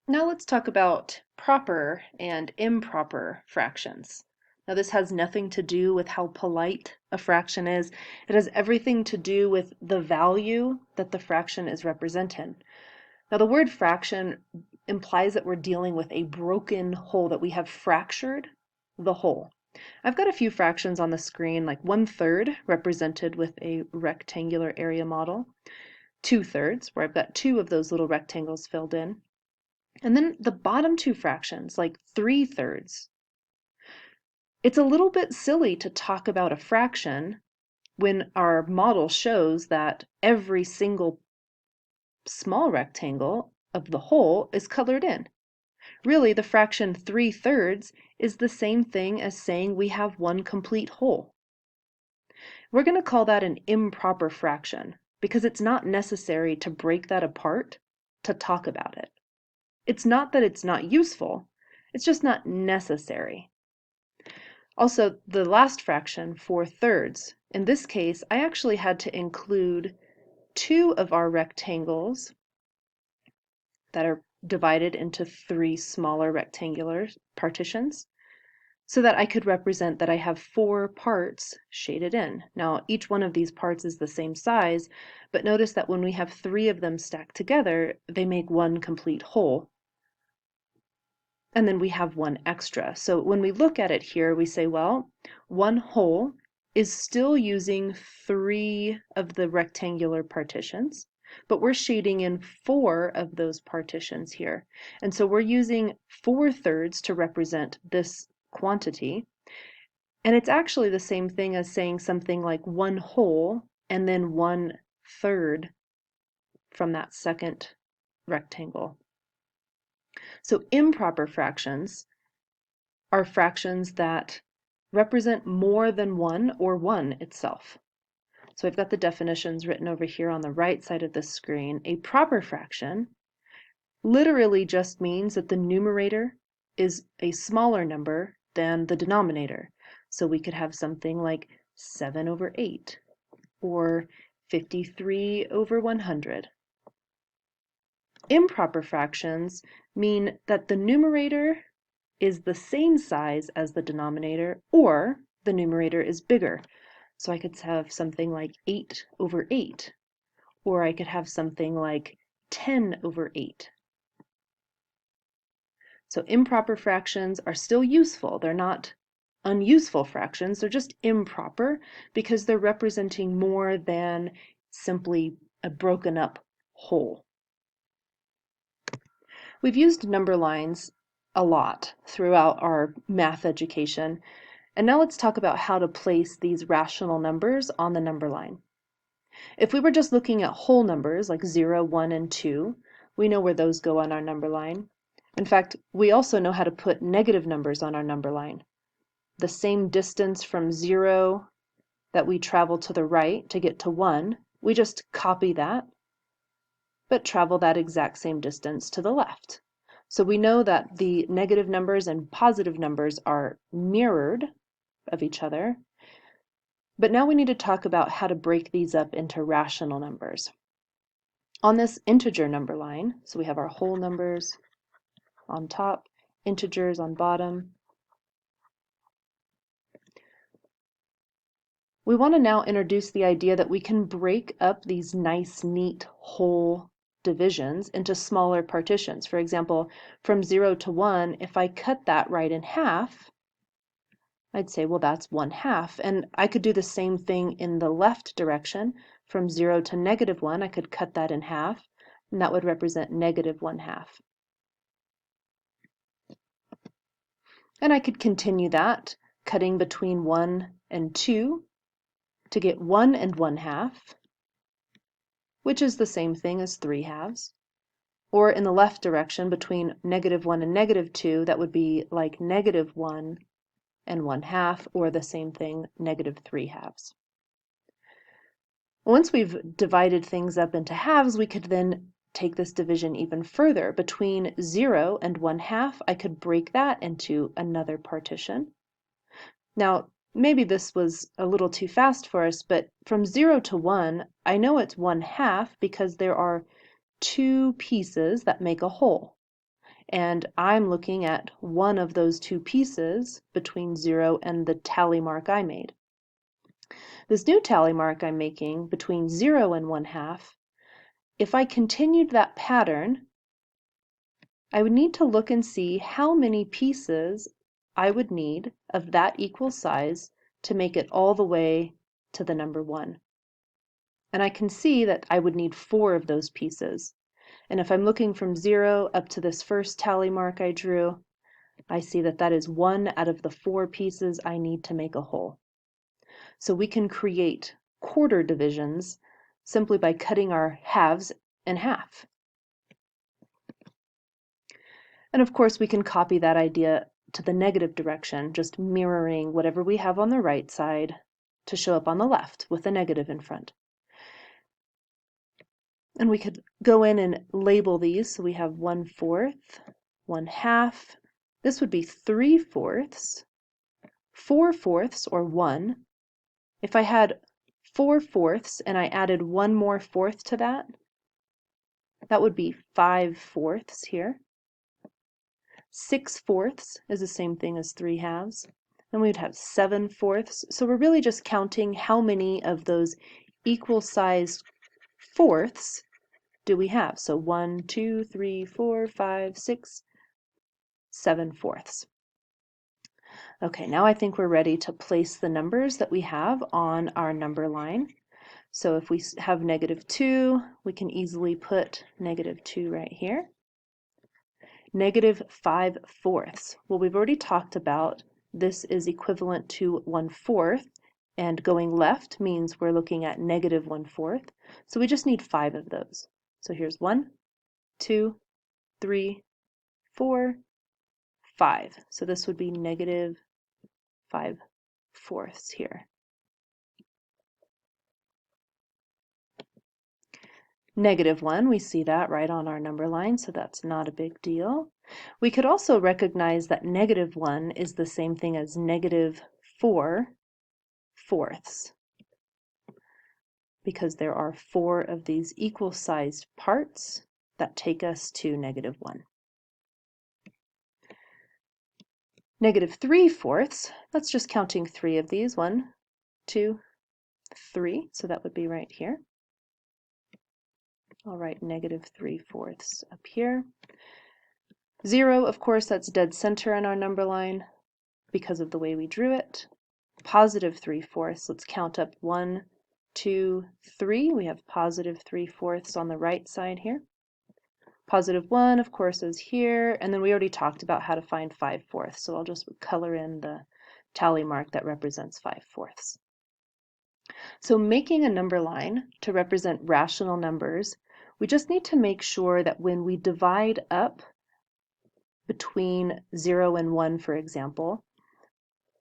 Now let's talk about proper and improper fractions. Now this has nothing to do with how polite a fraction is. It has everything to do with the value that the fraction is represented. Now the word fraction implies that we're dealing with a broken whole, that we have fractured the whole. I've got a few fractions on the screen, like 1/3 represented with a rectangular area model, 2/3, where I've got two of those little rectangles filled in. And then the bottom two fractions, like 3/3. It's a little bit silly to talk about a fraction when our model shows that every single small rectangle of the whole is colored in. Really, the fraction 3/3 is the same thing as saying we have one complete whole. We're going to call that an improper fraction because it's not necessary to break that apart to talk about it. It's not that it's not useful, it's just not necessary. Also, the last fraction, 4/3. In this case, I actually had to include two of our rectangles that are divided into three smaller rectangular partitions so that I could represent that I have 4 parts shaded in. Now, each one of these parts is the same size, but notice that when we have 3 of them stacked together, they make one complete whole. And then we have one extra. So when we look at it here, we say, well, one whole is still using 3 of the rectangular partitions, but we're shading in 4 of those partitions here. And so we're using 4/3 to represent this quantity. And it's actually the same thing as saying something like one whole and then 1/3 from that second rectangle. So improper fractions are fractions that represent more than one or one itself. So I've got the definitions written over here on the right side of the screen. A proper fraction literally just means that the numerator is a smaller number than the denominator. So we could have something like 7/8 or 53/100. Improper fractions mean that the numerator is the same size as the denominator, or the numerator is bigger. So I could have something like 8/8, or I could have something like 10/8. So improper fractions are still useful. They're not unuseful fractions, they're just improper because they're representing more than simply a broken up whole. We've used number lines a lot throughout our math education, and now let's talk about how to place these rational numbers on the number line. If we were just looking at whole numbers like 0, 1, and 2, we know where those go on our number line. In fact, we also know how to put negative numbers on our number line. The same distance from 0 that we travel to the right to get to 1, we just copy that, but travel that exact same distance to the left. So we know that the negative numbers and positive numbers are mirrored of each other. But now we need to talk about how to break these up into rational numbers. On this integer number line, so we have our whole numbers on top, integers on bottom. We want to now introduce the idea that we can break up these nice, neat, whole divisions into smaller partitions. For example, from 0 to 1, if I cut that right in half, I'd say, well, that's 1/2. And I could do the same thing in the left direction. From 0 to -1, I could cut that in half, and that would represent -1/2. And I could continue that, cutting between 1 and 2 to get 1 1/2, which is the same thing as 3/2. Or in the left direction, between -1 and -2, that would be like -1 1/2, or the same thing, -3/2. Once we've divided things up into halves, we could then take this division even further. Between 0 and 1/2, I could break that into another partition. Now, maybe this was a little too fast for us, but from 0 to 1, I know it's 1/2 because there are 2 pieces that make a whole. and I'm looking at one of those two pieces between 0 and the tally mark I made. This new tally mark I'm making between 0 and 1/2, if I continued that pattern, I would need to look and see how many pieces I would need of that equal size to make it all the way to the number 1. And I can see that I would need 4 of those pieces. And if I'm looking from 0 up to this first tally mark I drew, I see that that is 1 out of the 4 pieces I need to make a whole. So we can create quarter divisions simply by cutting our halves in half. And of course, we can copy that idea to the negative direction, just mirroring whatever we have on the right side to show up on the left with a negative in front. And we could go in and label these. So we have 1/4, 1/2. This would be 3/4, 4/4, or 1. If I had 4/4 and I added one more fourth to that, that would be 5/4 here. 6/4 is the same thing as 3/2. Then we'd have 7/4. So we're really just counting how many of those equal sized fourths do we have. So 1, 2, 3, 4, 5, 6, 7/4. Okay, now I think we're ready to place the numbers that we have on our number line. So if we have -2, we can easily put -2 right here. -5/4. Well, we've already talked about this is equivalent to 1/4, and going left means we're looking at -1/4. So we just need 5 of those. So here's 1, 2, 3, 4, 5. So this would be -5/4 here. -1, we see that right on our number line, so that's not a big deal. We could also recognize that -1 is the same thing as -4/4, because there are 4 of these equal-sized parts that take us to -1. -3/4, that's just counting 3 of these. 1, 2, 3, so that would be right here. I'll write -3/4 up here. 0, of course, that's dead center on our number line because of the way we drew it. +3/4, let's count up 1, 2, 3. We have +3/4 on the right side here. +1, of course, is here, and then we already talked about how to find 5/4, so I'll just color in the tally mark that represents 5/4. So making a number line to represent rational numbers, we just need to make sure that when we divide up between 0 and 1, for example,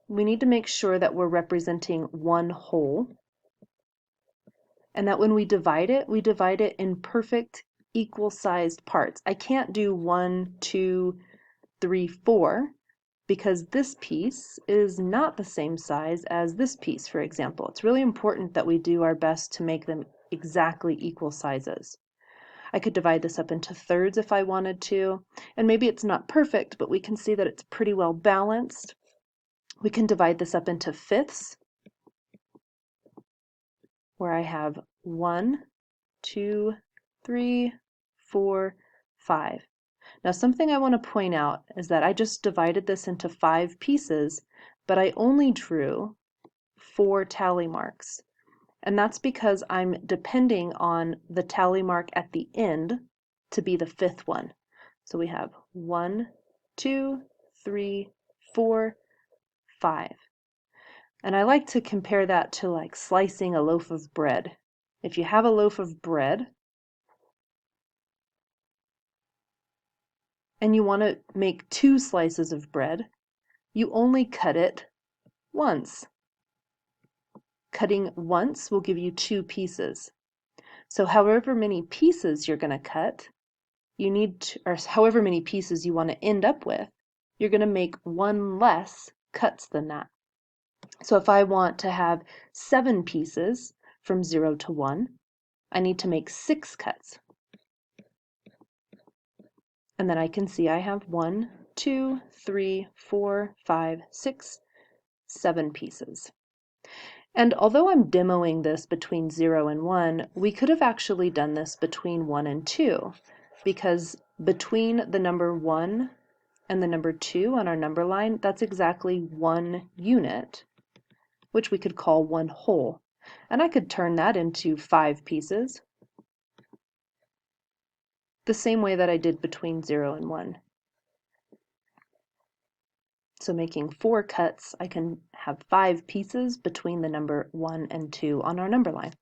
we need to make sure that we're representing one whole, and that when we divide it in perfect equal-sized parts. I can't do 1, 2, 3, 4, because this piece is not the same size as this piece, for example. It's really important that we do our best to make them exactly equal sizes. I could divide this up into thirds if I wanted to, and maybe it's not perfect, but we can see that it's pretty well balanced. We can divide this up into fifths, where I have 1, 2, 3, 4, 5. Now something I want to point out is that I just divided this into 5 pieces, but I only drew 4 tally marks. And that's because I'm depending on the tally mark at the end to be the 5th one. So we have 1, 2, 3, 4, 5. And I like to compare that to like slicing a loaf of bread. If you have a loaf of bread and you want to make 2 slices of bread, you only cut it once. Cutting once will give you 2 pieces. So however many pieces you're going to cut, you need to, or however many pieces you want to end up with, you're going to make 1 less cuts than that. So if I want to have 7 pieces from 0 to 1, I need to make 6 cuts. And then I can see I have 1, 2, 3, 4, 5, 6, 7 pieces. And although I'm demoing this between 0 and 1, we could have actually done this between 1 and 2, because between the number 1 and the number 2 on our number line, that's exactly 1 unit, which we could call 1 whole. And I could turn that into 5 pieces, the same way that I did between 0 and 1. So making 4 cuts, I can have 5 pieces between the number 1 and 2 on our number line.